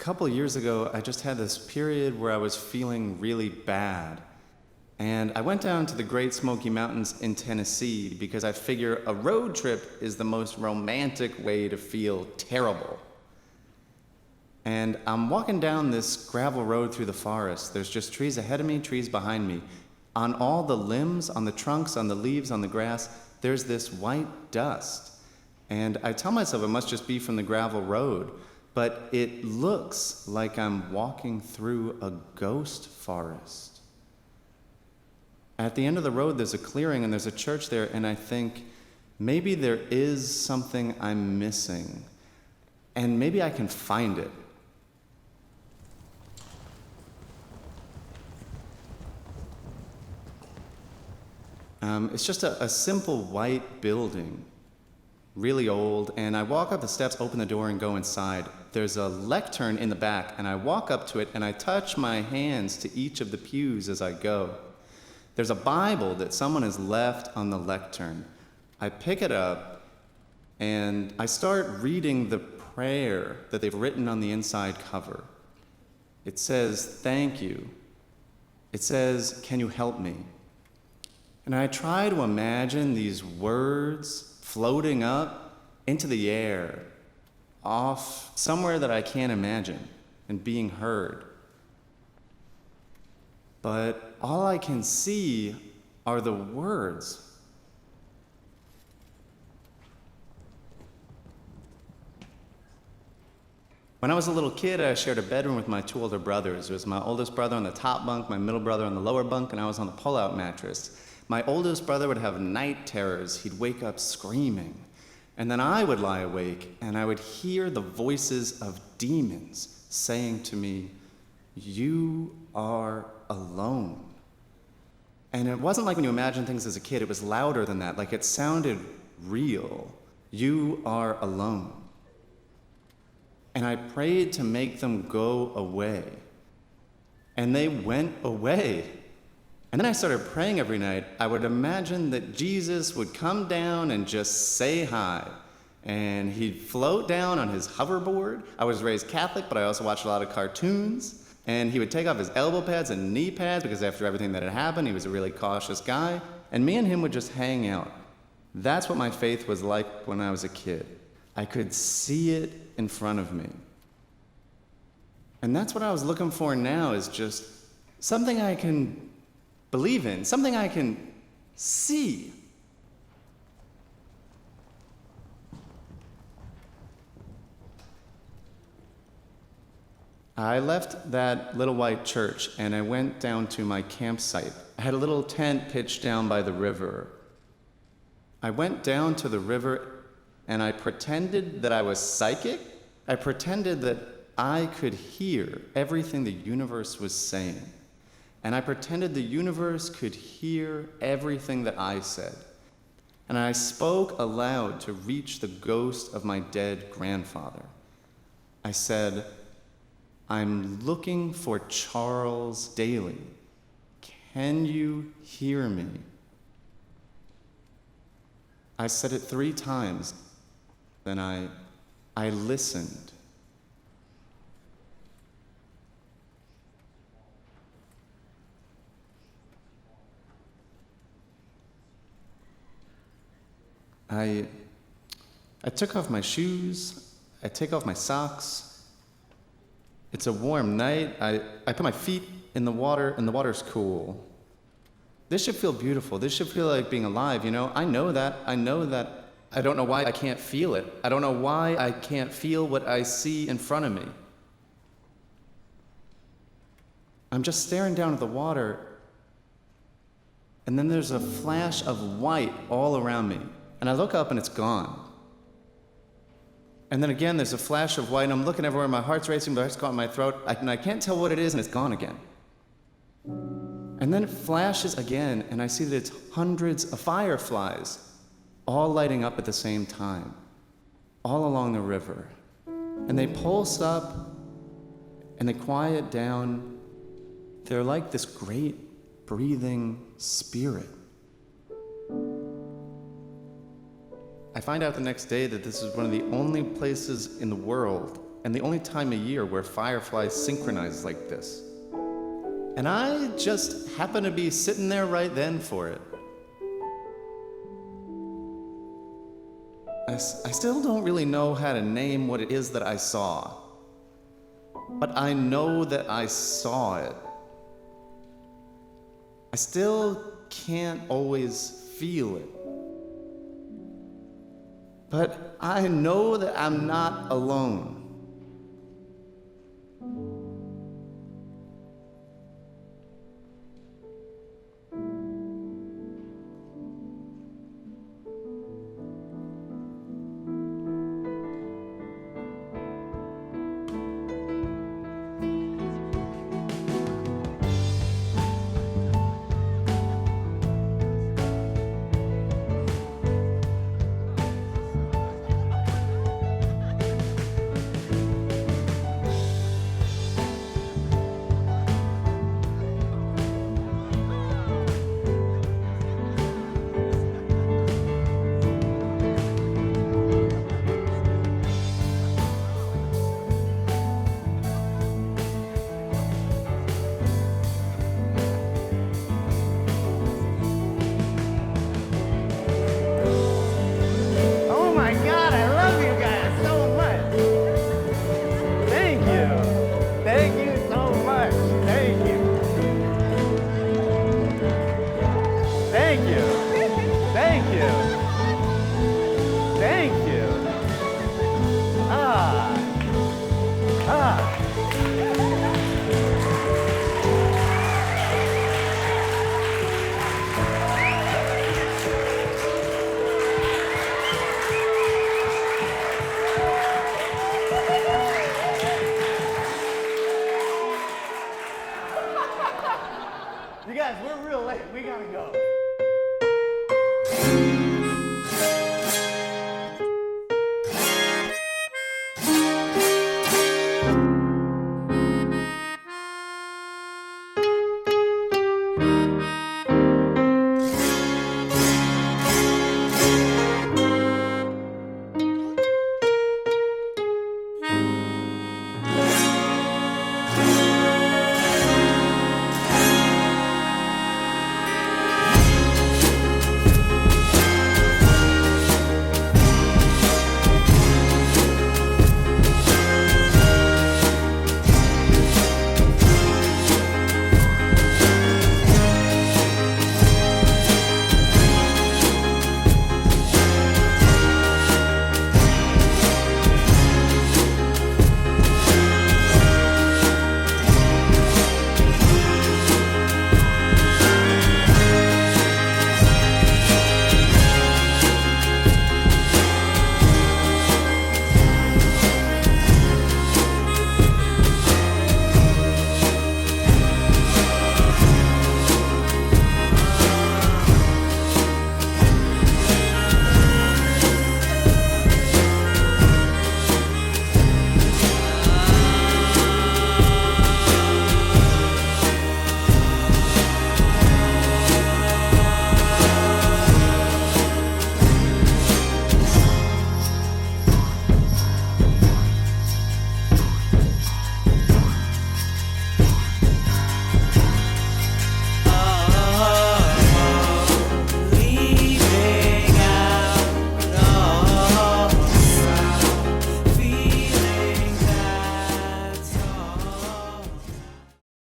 couple years ago, I just had this period where I was feeling really bad. And I went down to the Great Smoky Mountains in Tennessee because I figure a road trip is the most romantic way to feel terrible. And I'm walking down this gravel road through the forest. There's just trees ahead of me, trees behind me. On all the limbs, on the trunks, on the leaves, on the grass, there's this white dust. And I tell myself it must just be from the gravel road, but it looks like I'm walking through a ghost forest. At the end of the road, there's a clearing and there's a church there, and I think maybe there is something I'm missing, and maybe I can find it. It's just a simple white building, really old, and I walk up the steps, open the door, and go inside. There's a lectern in the back, and I walk up to it, and I touch my hands to each of the pews as I go. There's a Bible that someone has left on the lectern. I pick it up, and I start reading the prayer that they've written on the inside cover. It says, "Thank you." It says, "Can you help me?" And I try to imagine these words floating up into the air, off somewhere that I can't imagine, and being heard. But all I can see are the words. When I was a little kid, I shared a bedroom with my two older brothers. It was my oldest brother on the top bunk, my middle brother on the lower bunk, and I was on the pull-out mattress. My oldest brother would have night terrors. He'd wake up screaming. And then I would lie awake, and I would hear the voices of demons saying to me, "You are alone." And it wasn't like when you imagine things as a kid. It was louder than that. Like it sounded real. "You are alone." And I prayed to make them go away. And they went away. And then I started praying every night. I would imagine that Jesus would come down and just say hi. And he'd float down on his hoverboard. I was raised Catholic, but I also watched a lot of cartoons. And he would take off his elbow pads and knee pads because after everything that had happened, he was a really cautious guy. And me and him would just hang out. That's what my faith was like when I was a kid. I could see it in front of me. And that's what I was looking for now, is just something I can believe in, something I can see. I left that little white church and I went down to my campsite. I had a little tent pitched down by the river. I went down to the river and I pretended that I was psychic. I pretended that I could hear everything the universe was saying. And I pretended the universe could hear everything that I said. And I spoke aloud to reach the ghost of my dead grandfather. I said, "I'm looking for Charles Daly. Can you hear me?" I said it 3 times. Then I listened. I took off my shoes, I take off my socks. It's a warm night. I put my feet in the water, and the water's cool. This should feel beautiful. This should feel like being alive, you know? I know that. I don't know why I can't feel it. I don't know why I can't feel what I see in front of me. I'm just staring down at the water, and then there's a flash of white all around me. And I look up and it's gone. And then again, there's a flash of white, and I'm looking everywhere, my heart's racing, my heart's caught in my throat, and I can't tell what it is, and it's gone again. And then it flashes again, and I see that it's hundreds of fireflies, all lighting up at the same time, all along the river. And they pulse up, and they quiet down. They're like this great breathing spirit. I find out the next day that this is one of the only places in the world and the only time of year where fireflies synchronize like this. And I just happened to be sitting there right then for it. I still don't really know how to name what it is that I saw, but I know that I saw it. I still can't always feel it, but I know that I'm not alone.